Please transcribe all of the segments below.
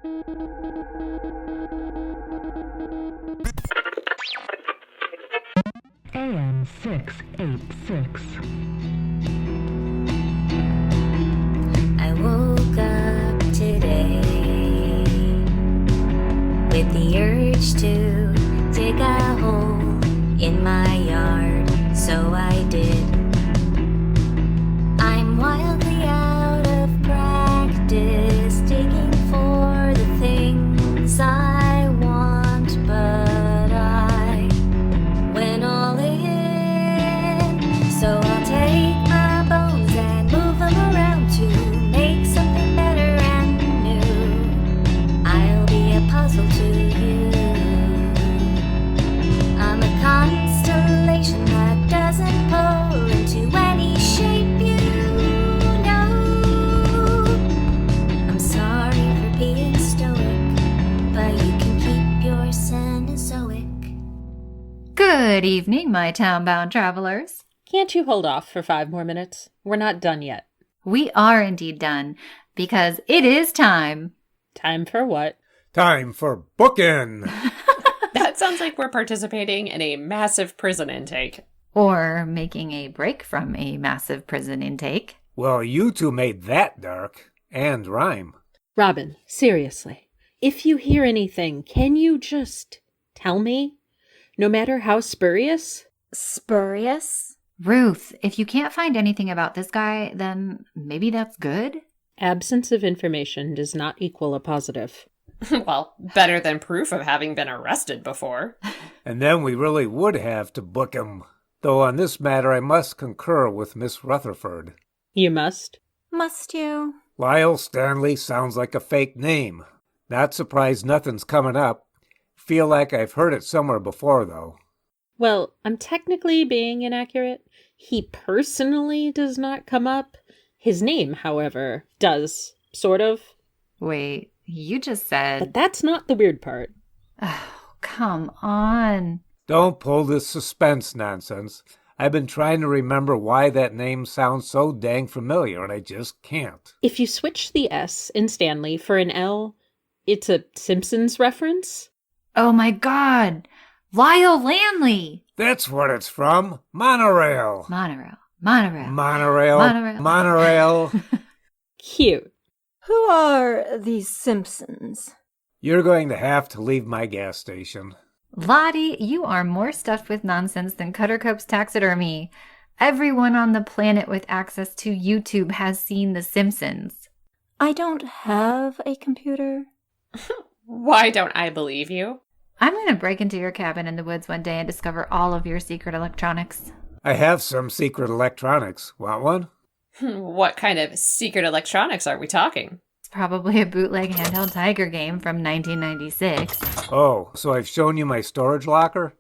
AM 686. I woke up today with the urge to dig a hole in my yard, so I did. I'm wildly out of practice digging for the things I want, but I went all in. So I'll take my bones and move them around to make something better and new. I'll be a puzzle to you. I'm a constellation that doesn't pull into any shape you know. I'm sorry for being stoic, but you can keep your Cenozoic. Good evening, my town-bound travelers. Can't you hold off for 5 more minutes? We're not done yet. We are indeed done, because it is time. Time for what? Time for booking! That sounds like we're participating in a massive prison intake. Or making a break from a massive prison intake. Well, you two made that dark. And rhyme. Robin, seriously, if you hear anything, can you just tell me? No matter how spurious? Spurious? Ruth, if you can't find anything about this guy, then maybe that's good? Absence of information does not equal a positive. Well, better than proof of having been arrested before. And then we really would have to book him. Though on this matter I must concur with Miss Rutherford. You must. Must you? Lyle Stanley sounds like a fake name. Not surprised nothing's coming up. Feel like I've heard it somewhere before, though. Well, I'm technically being inaccurate. He personally does not come up. His name, however, does. Sort of. Wait, you just said... But that's not the weird part. Oh, come on. Don't pull this suspense nonsense. I've been trying to remember why that name sounds so dang familiar, and I just can't. If you switch the S in Stanley for an L, it's a Simpsons reference? Oh my god! Lyle Landley! That's what it's from. Monorail. Monorail. Monorail. Monorail. Monorail. Monorail. Cute. Who are these Simpsons? You're going to have to leave my gas station. Lottie, you are more stuffed with nonsense than Cuttercope's taxidermy. Everyone on the planet with access to YouTube has seen The Simpsons. I don't have a computer. Why don't I believe you? I'm going to break into your cabin in the woods one day and discover all of your secret electronics. I have some secret electronics. Want one? What kind of secret electronics are we talking? It's probably a bootleg handheld Tiger game from 1996. Oh, so I've shown you my storage locker?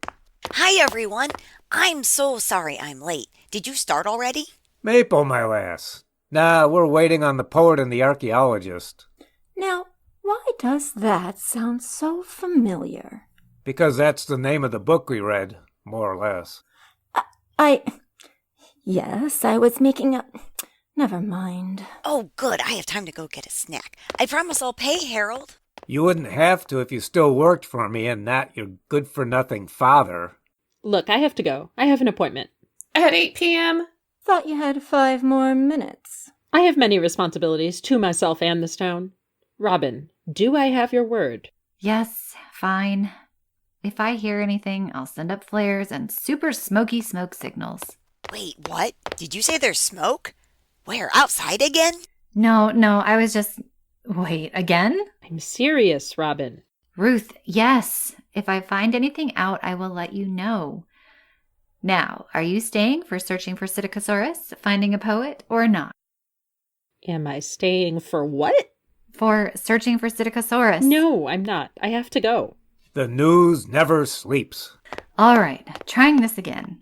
Hi, everyone. I'm so sorry I'm late. Did you start already? Maple, my lass. Nah, we're waiting on the poet and the archaeologist. Now, why does that sound so familiar? Because that's the name of the book we read, more or less. Yes, I was making a... Never mind. Oh, good. I have time to go get a snack. I promise I'll pay, Harold. You wouldn't have to if you still worked for me and not your good-for-nothing father. Look, I have to go. I have an appointment. At 8 p.m.? Thought you had 5 more minutes. I have many responsibilities to myself and this town. Robin, do I have your word? Yes, fine. If I hear anything, I'll send up flares and super smoky smoke signals. Wait, what? Did you say there's smoke? Where, outside again? No, I was just... Wait, again? I'm serious, Robin. Ruth, yes. If I find anything out, I will let you know. Now, are you staying for searching for Psittacosaurus, finding a poet, or not? Am I staying for what? For searching for Psittacosaurus. No, I'm not. I have to go. The news never sleeps. All right, trying this again.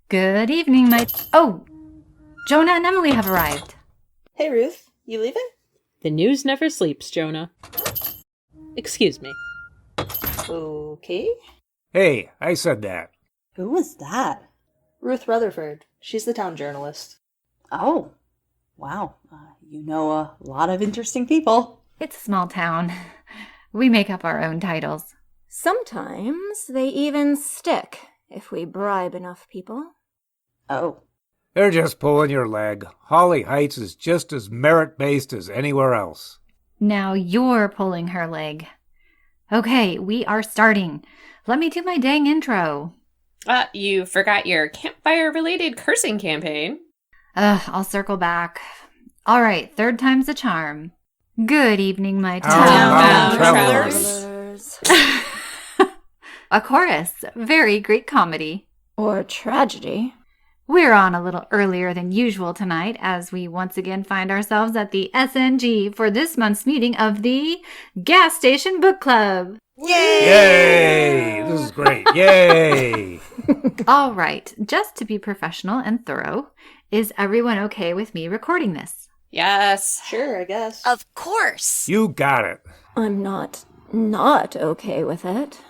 Good evening, my... Oh! Jonah and Emily have arrived. Hey, Ruth. You leaving? The news never sleeps, Jonah. Excuse me. Okay. Hey, I said that. Who was that? Ruth Rutherford. She's the town journalist. Oh. Wow. You know a lot of interesting people. It's a small town. We make up our own titles. Sometimes they even stick if we bribe enough people. Oh. They're just pulling your leg. Holly Heights is just as merit-based as anywhere else. Now you're pulling her leg. Okay, we are starting. Let me do my dang intro. You forgot your campfire-related cursing campaign. I'll circle back. All right, third time's a charm. Good evening, my Town travelers. A chorus. Very great comedy. Or tragedy. We're on a little earlier than usual tonight as we once again find ourselves at the SNG for this month's meeting of the Gas Station Book Club. Yay! This is great. Yay! All right, just to be professional and thorough, is everyone okay with me recording this? Yes. Sure, I guess. Of course. You got it. I'm not okay with it.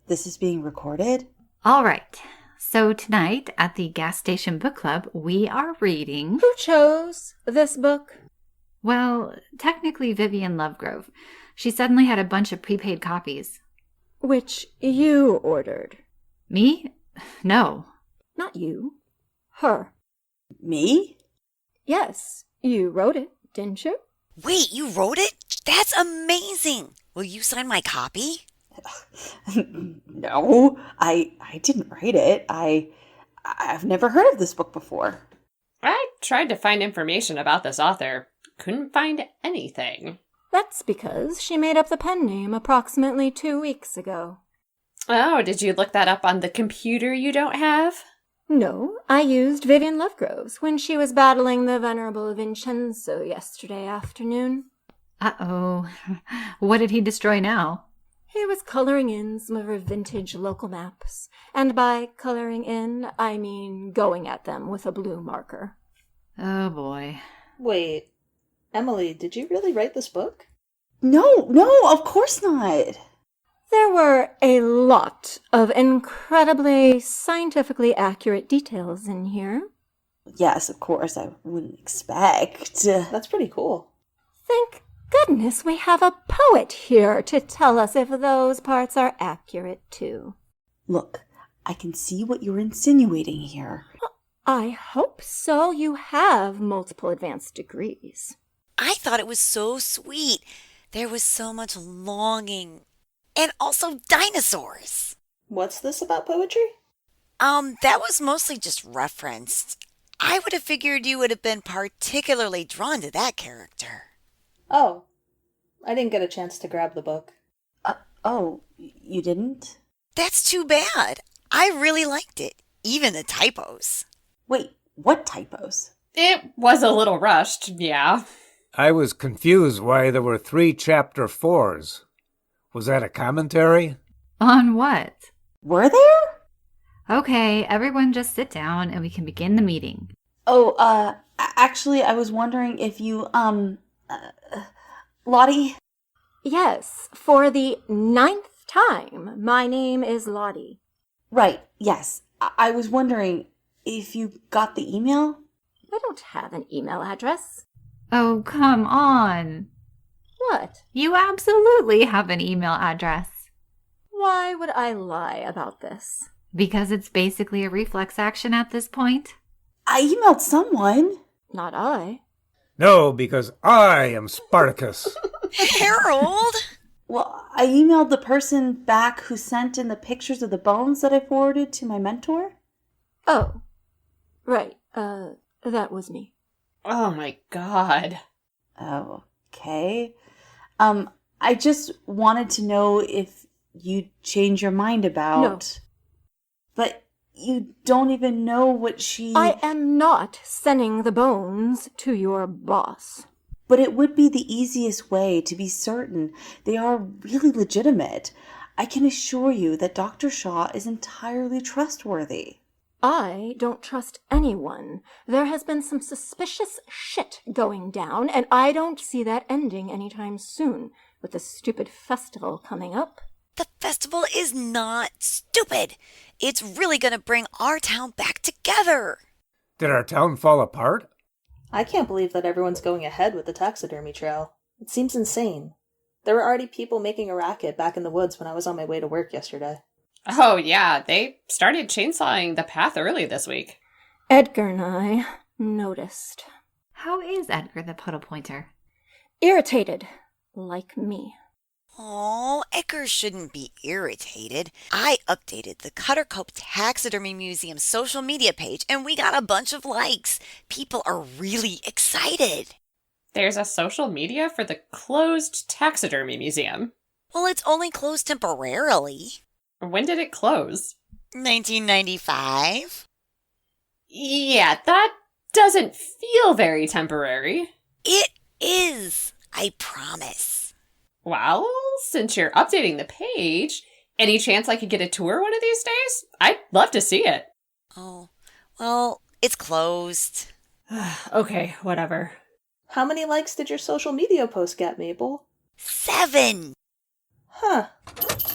This is being recorded? All right, so tonight at the Gas Station Book Club, we are reading... Who chose this book? Well, technically Vivian Lovegrove. She suddenly had a bunch of prepaid copies. Which you ordered. Me? No. Not you. Her. Me? Yes, you wrote it, didn't you? Wait, you wrote it? That's amazing. Will you sign my copy? No, I didn't write it. I've never heard of this book before. I tried to find information about this author. Couldn't find anything. That's because she made up the pen name approximately 2 weeks ago. Oh, did you look that up on the computer you don't have? No, I used Vivian Lovegrove's when she was battling the venerable Vincenzo yesterday afternoon. Uh-oh. What did he destroy now? He was coloring in some of her vintage local maps. And by coloring in, I mean going at them with a blue marker. Oh, boy. Wait, Emily, did you really write this book? No, of course not. There were a lot of incredibly scientifically accurate details in here. Yes, of course, I wouldn't expect. That's pretty cool. Thank goodness we have a poet here to tell us if those parts are accurate, too. Look, I can see what you're insinuating here. I hope so. You have multiple advanced degrees. I thought it was so sweet. There was so much longing. And also dinosaurs. What's this about poetry? That was mostly just referenced. I would have figured you would have been particularly drawn to that character. Oh, I didn't get a chance to grab the book. Oh, you didn't? That's too bad. I really liked it. Even the typos. Wait, what typos? It was a little rushed, yeah. I was confused why there were 3 chapter 4s. Was that a commentary? On what? Were there? Okay, everyone just sit down and we can begin the meeting. Oh, actually, I was wondering if you, Lottie? Yes, for the 9th time, my name is Lottie. Right, yes. I was wondering if you got the email? I don't have an email address. Oh, come on. What? You absolutely have an email address. Why would I lie about this? Because it's basically a reflex action at this point. I emailed someone. Not I. No, because I am Spartacus. Harold! Well, I emailed the person back who sent in the pictures of the bones that I forwarded to my mentor. Oh, right. That was me. Oh my god. Oh, okay. I just wanted to know if you'd change your mind about... No. But you don't even know what she... I am not sending the bones to your boss. But it would be the easiest way to be certain they are really legitimate. I can assure you that Dr. Shaw is entirely trustworthy. I don't trust anyone. There has been some suspicious shit going down, and I don't see that ending anytime soon, with the stupid festival coming up. The festival is not stupid. It's really going to bring our town back together. Did our town fall apart? I can't believe that everyone's going ahead with the taxidermy trail. It seems insane. There were already people making a racket back in the woods when I was on my way to work yesterday. Oh, yeah, they started chainsawing the path early this week. Edgar and I noticed. How is Edgar the puddle pointer? Irritated, like me. Oh, Edgar shouldn't be irritated. I updated the Cuttercope Taxidermy Museum social media page and we got a bunch of likes. People are really excited. There's a social media for the closed taxidermy museum. Well, it's only closed temporarily. When did it close? 1995? Yeah, that doesn't feel very temporary. It is, I promise. Well, since you're updating the page, any chance I could get a tour one of these days? I'd love to see it. Oh, well, it's closed. Okay, whatever. How many likes did your social media post get, Maple? 7! Huh.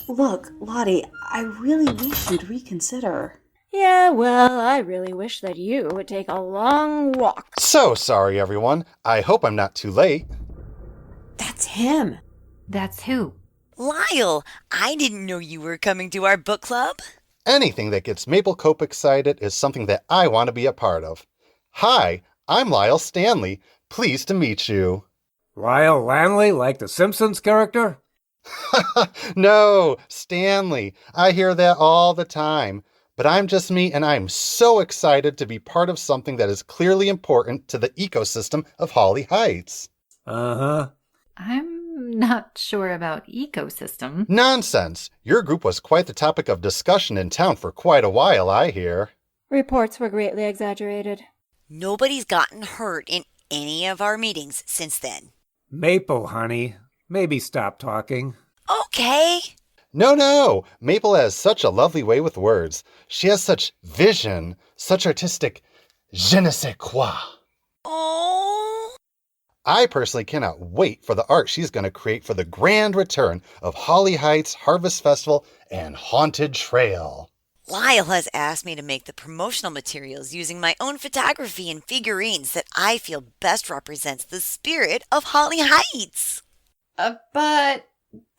Look, Lottie, I really wish you'd reconsider. Yeah, well, I really wish that you would take a long walk. So sorry, everyone. I hope I'm not too late. That's him. That's who? Lyle, I didn't know you were coming to our book club. Anything that gets Maple Cope excited is something that I want to be a part of. Hi, I'm Lyle Stanley. Pleased to meet you. Lyle Lanley, like the Simpsons character? No, Stanley. I hear that all the time. But I'm just me, and I'm so excited to be part of something that is clearly important to the ecosystem of Holly Heights. Uh-huh. I'm not sure about ecosystem. Nonsense. Your group was quite the topic of discussion in town for quite a while, I hear. Reports were greatly exaggerated. Nobody's gotten hurt in any of our meetings since then. Maple, honey. Maybe stop talking. Okay. No. Maple has such a lovely way with words. She has such vision, such artistic je ne sais quoi. Oh. I personally cannot wait for the art she's going to create for the grand return of Holly Heights Harvest Festival and Haunted Trail. Lyle has asked me to make the promotional materials using my own photography and figurines that I feel best represents the spirit of Holly Heights. But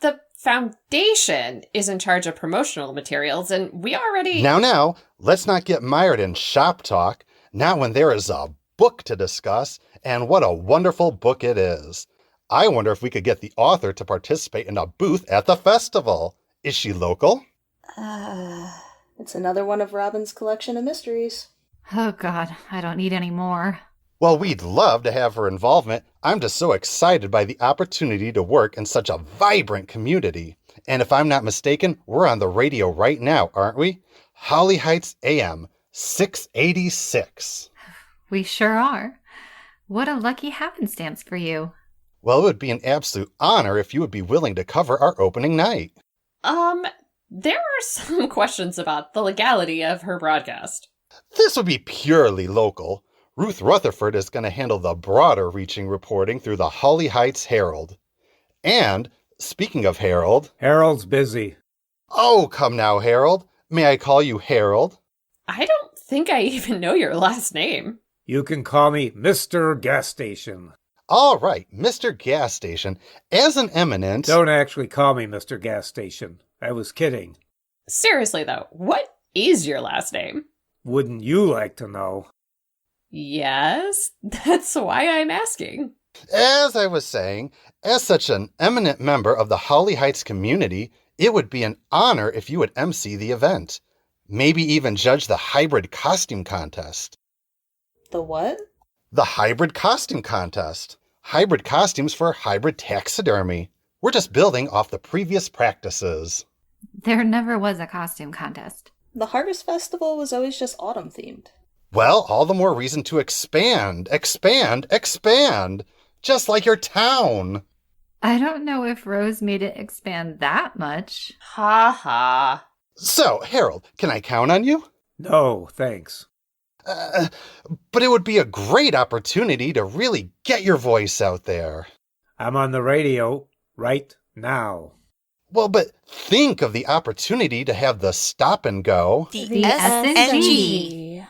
the foundation is in charge of promotional materials, and we already... Now, let's not get mired in shop talk, not when there is a book to discuss, and what a wonderful book it is. I wonder if we could get the author to participate in a booth at the festival. Is she local? It's another one of Robin's collection of mysteries. Oh God, I don't need any more. Well, we'd love to have her involvement. I'm just so excited by the opportunity to work in such a vibrant community. And if I'm not mistaken, we're on the radio right now, aren't we? Holly Heights AM 686. We sure are. What a lucky happenstance for you. Well, it would be an absolute honor if you would be willing to cover our opening night. There are some questions about the legality of her broadcast. This would be purely local. Ruth Rutherford is going to handle the broader reaching reporting through the Holly Heights Herald. And, speaking of Herald... Harold's busy. Oh, come now, Harold. May I call you Harold? I don't think I even know your last name. You can call me Mr. Gas Station. All right, Mr. Gas Station. As an eminent... Don't actually call me Mr. Gas Station. I was kidding. Seriously, though, what is your last name? Wouldn't you like to know? Yes, that's why I'm asking. As I was saying, as such an eminent member of the Holly Heights community, it would be an honor if you would MC the event. Maybe even judge the hybrid costume contest. The what? The hybrid costume contest. Hybrid costumes for hybrid taxidermy. We're just building off the previous practices. There never was a costume contest. The Harvest Festival was always just autumn themed. Well, all the more reason to expand. Just like your town. I don't know if Rose made it expand that much. Ha ha. So, Harold, can I count on you? No, thanks. But it would be a great opportunity to really get your voice out there. I'm on the radio right now. Well, but think of the opportunity to have the stop and go. The SNG.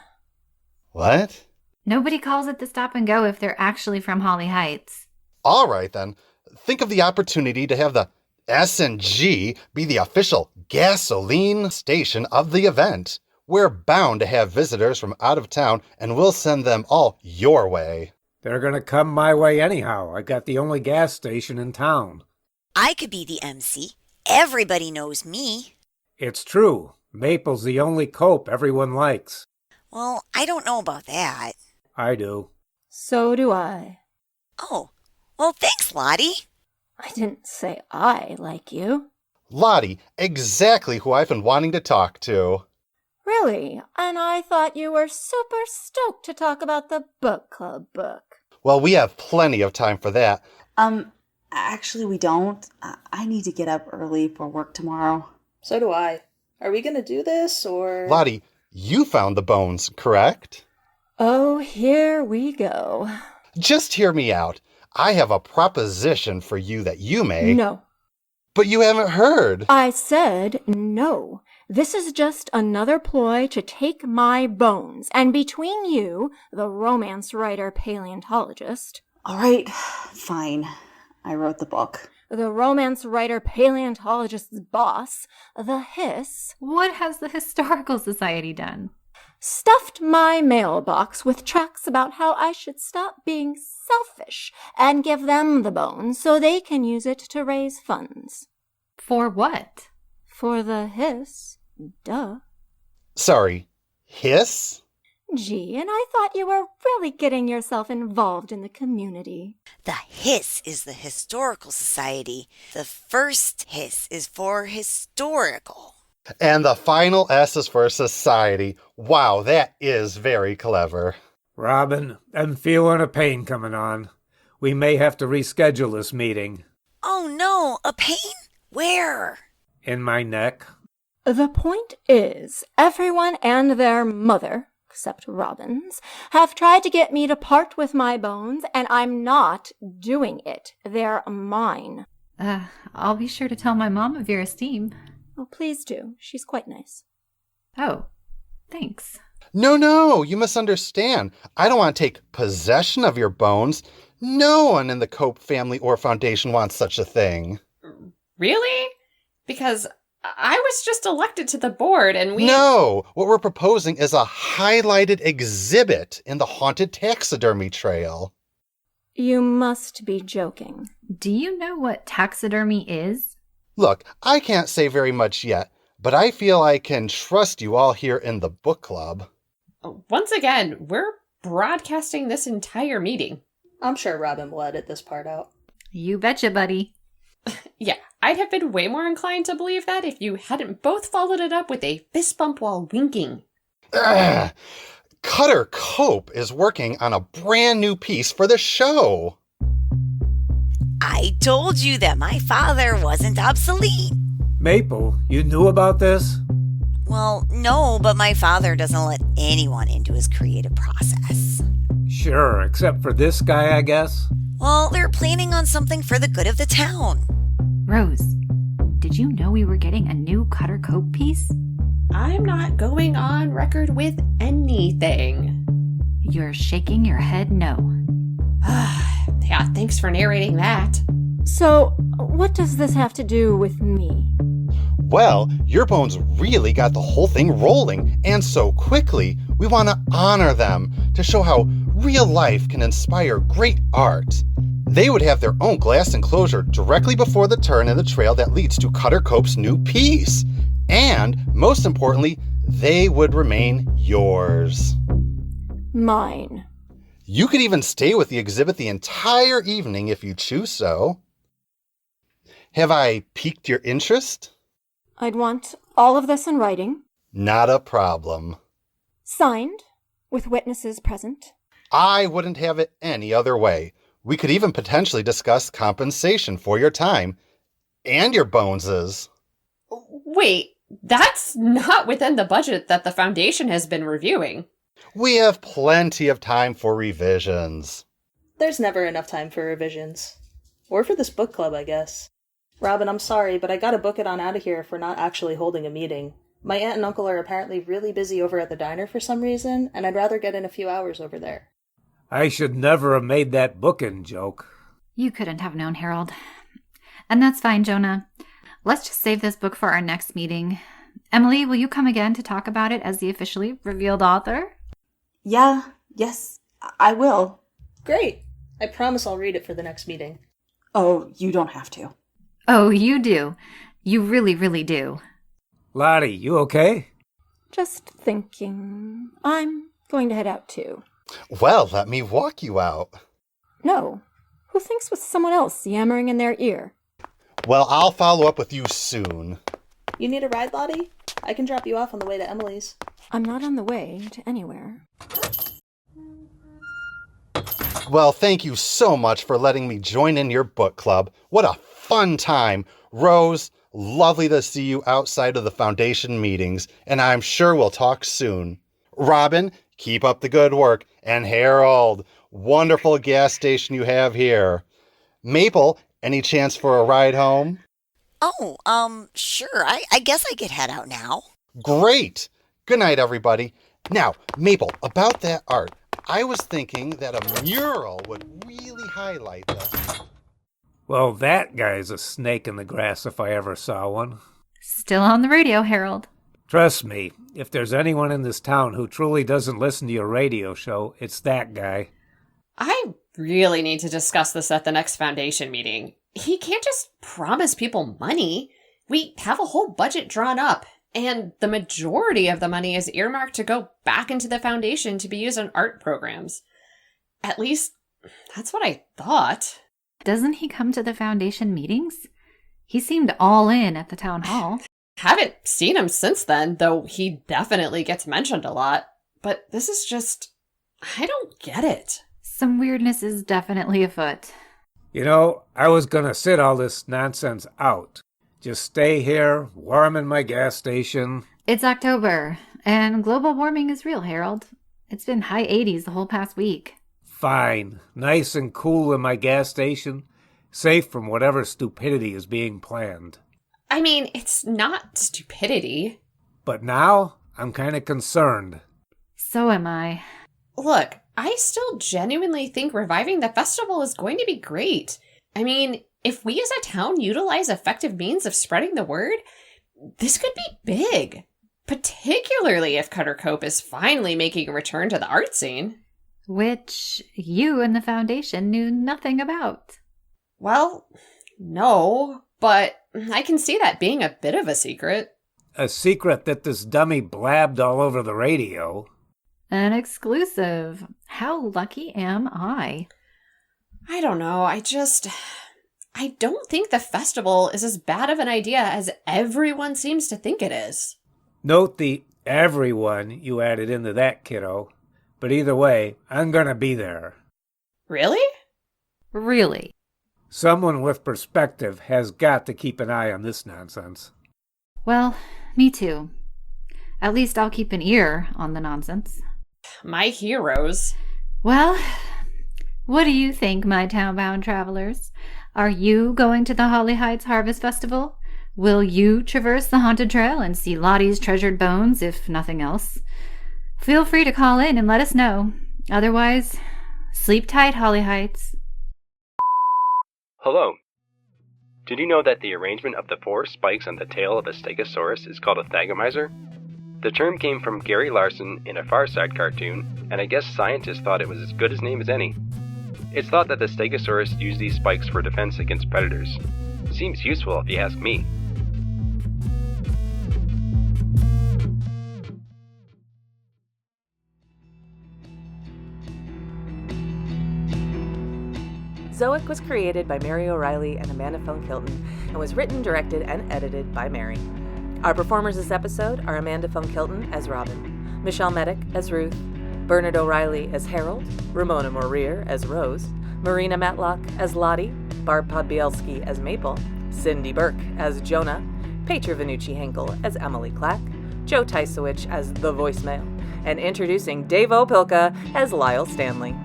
What? Nobody calls it the stop and go if they're actually from Holly Heights. All right, then. think of the opportunity to have the S&G be the official gasoline station of the event. We're bound to have visitors from out of town, and we'll send them all your way. They're going to come my way anyhow. I got the only gas station in town. I could be the MC. Everybody knows me. It's true. Maple's the only cope everyone likes. Well, I don't know about that. I do. So do I. Oh, well, thanks, Lottie. I didn't say I like you. Lottie, exactly who I've been wanting to talk to. Really? And I thought you were super stoked to talk about the book club book. Well, we have plenty of time for that. Actually, we don't. I need to get up early for work tomorrow. So do I. Are we going to do this, or... Lottie, you found the bones, correct? Oh, here we go. Just hear me out. I have a proposition for you that you may... No. But you haven't heard. I said no. This is just another ploy to take my bones. And between you, the romance writer paleontologist... All right, fine. I wrote the book. The romance writer paleontologist's boss, the Hiss... What has the Historical Society done? Stuffed my mailbox with tracts about how I should stop being selfish and give them the bones so they can use it to raise funds. For what? For the Hiss. Duh. Sorry, Hiss? Gee, and I thought you were really getting yourself involved in the community. The Hiss is the Historical Society. The first Hiss is for historical. And the final S is for society. Wow, that is very clever. Robin, I'm feeling a pain coming on. We may have to reschedule this meeting. Oh no, a pain? Where? In my neck. The point is, everyone and their mother, except Robin's, have tried to get me to part with my bones, and I'm not doing it. They're mine. I'll be sure to tell my mom of your esteem. Oh, please do. She's quite nice. Oh, thanks. No, you misunderstand. I don't want to take possession of your bones. No one in the Cope family or foundation wants such a thing. Really? Because I was just elected to the board and we... No, what we're proposing is a highlighted exhibit in the haunted taxidermy trail. You must be joking. Do you know what taxidermy is? Look, I can't say very much yet, but I feel I can trust you all here in the book club. Once again, we're broadcasting this entire meeting. I'm sure Robin will edit this part out. You betcha, buddy. Yeah, I'd have been way more inclined to believe that if you hadn't both followed it up with a fist bump while winking. Cutter Cope is working on a brand new piece for the show. I told you that my father wasn't obsolete. Maple, you knew about this? Well, no, but my father doesn't let anyone into his creative process. Sure, except for this guy, I guess. Well, they're planning on something for the good of the town. Rose, did you know we were getting a new Cutter Cope piece? I'm not going on record with anything. You're shaking your head no. Yeah, thanks for narrating that. So, what does this have to do with me? Well, your bones really got the whole thing rolling, and so quickly, we want to honor them to show how real life can inspire great art. They would have their own glass enclosure directly before the turn in the trail that leads to Cutter Cope's new piece. And, most importantly, they would remain yours. Mine. You could even stay with the exhibit the entire evening if you choose so. Have I piqued your interest? I'd want all of this in writing. Not a problem. Signed, with witnesses present. I wouldn't have it any other way. We could even potentially discuss compensation for your time and your boneses. Wait, that's not within the budget that the foundation has been reviewing. We have plenty of time for revisions. There's never enough time for revisions. Or for this book club, I guess. Robin, I'm sorry, but I gotta book it on out of here if we're not actually holding a meeting. My aunt and uncle are apparently really busy over at the diner for some reason, and I'd rather get in a few hours over there. I should never have made that booking joke. You couldn't have known, Harold. And that's fine, Jonah. Let's just save this book for our next meeting. Emily, will you come again to talk about it as the officially revealed author? Yes, I will. Great. I promise I'll read it for the next meeting. Oh, you don't have to. Oh, you do. You really, really do. Lottie, you okay? Just thinking. I'm going to head out too. Well, let me walk you out. No. Who thinks with someone else yammering in their ear? Well, I'll follow up with you soon. You need a ride, Lottie? I can drop you off on the way to Emily's. I'm not on the way to anywhere. Well, thank you so much for letting me join in your book club. What a fun time. Rose, lovely to see you outside of the Foundation meetings, and I'm sure we'll talk soon. Robin, keep up the good work. And Harold, wonderful gas station you have here. Maple, any chance for a ride home? Oh, sure. I guess I could head out now. Great. Good night, everybody. Now, Maple, about that art, I was thinking that a mural would really highlight the... Well, that guy's a snake in the grass if I ever saw one. Still on the radio, Harold. Trust me, if there's anyone in this town who truly doesn't listen to your radio show, it's that guy. I really need to discuss this at the next Foundation meeting. He can't just promise people money. We have a whole budget drawn up, and the majority of the money is earmarked to go back into the Foundation to be used on art programs. At least, that's what I thought. Doesn't he come to the Foundation meetings? He seemed all in at the town hall. Haven't seen him since then, though he definitely gets mentioned a lot. But this is just... I don't get it. Some weirdness is definitely afoot. You know, I was gonna sit all this nonsense out. Just stay here, warm in my gas station. It's October, and global warming is real, Harold. It's been high 80s the whole past week. Fine. Nice and cool in my gas station. Safe from whatever stupidity is being planned. I mean, it's not stupidity. But now, I'm kind of concerned. So am I. Look, I still genuinely think reviving the festival is going to be great. I mean, if we as a town utilize effective means of spreading the word, this could be big. Particularly if Cutter Cope is finally making a return to the art scene. Which you and the Foundation knew nothing about. Well, no, but I can see that being a bit of a secret. A secret that this dummy blabbed all over the radio. An exclusive. How lucky am I? I don't know, I don't think the festival is as bad of an idea as everyone seems to think it is. Note the everyone you added into that, kiddo. But either way, I'm gonna be there. Really? Really? Someone with perspective has got to keep an eye on this nonsense. Well, me too. At least I'll keep an ear on the nonsense. My heroes. Well, what do you think, my town-bound travelers? Are you going to the Holly Heights Harvest Festival? Will you traverse the haunted trail and see Lottie's treasured bones, if nothing else? Feel free to call in and let us know. Otherwise, sleep tight, Holly Heights. Hello. Did you know that the arrangement of the 4 spikes on the tail of a stegosaurus is called a thagomizer? The term came from Gary Larson in a Far Side cartoon, and I guess scientists thought it was as good a name as any. It's thought that the stegosaurus used these spikes for defense against predators. Seems useful if you ask me. Zoic was created by Mary O'Reilly and Amanda Funk-Hilton and was written, directed, and edited by Mary. Our performers this episode are Amanda Funk-Hilton as Robin, Michelle Medic as Ruth, Bernard O'Reilly as Harold, Ramona Moreer as Rose, Marina Matlock as Lottie, Barb Podbielski as Maple, Cindy Burke as Jonah, Petra Vanucci-Henkel as Emily Clack, Joe Tysowich as The Voicemail, and introducing Dave Opilka as Lyle Stanley.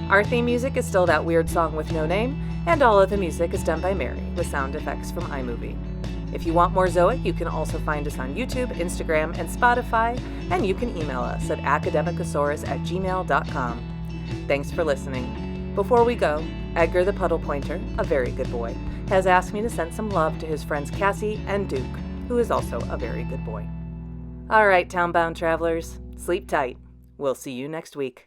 Our theme music is still that weird song with no name, and all of the music is done by Mary with sound effects from iMovie. If you want more Zoic, you can also find us on YouTube, Instagram, and Spotify, and you can email us at academicosaurus@gmail.com. Thanks for listening. Before we go, Edgar the Puddle Pointer, a very good boy, has asked me to send some love to his friends Cassie and Duke, who is also a very good boy. All right, townbound travelers, sleep tight. We'll see you next week.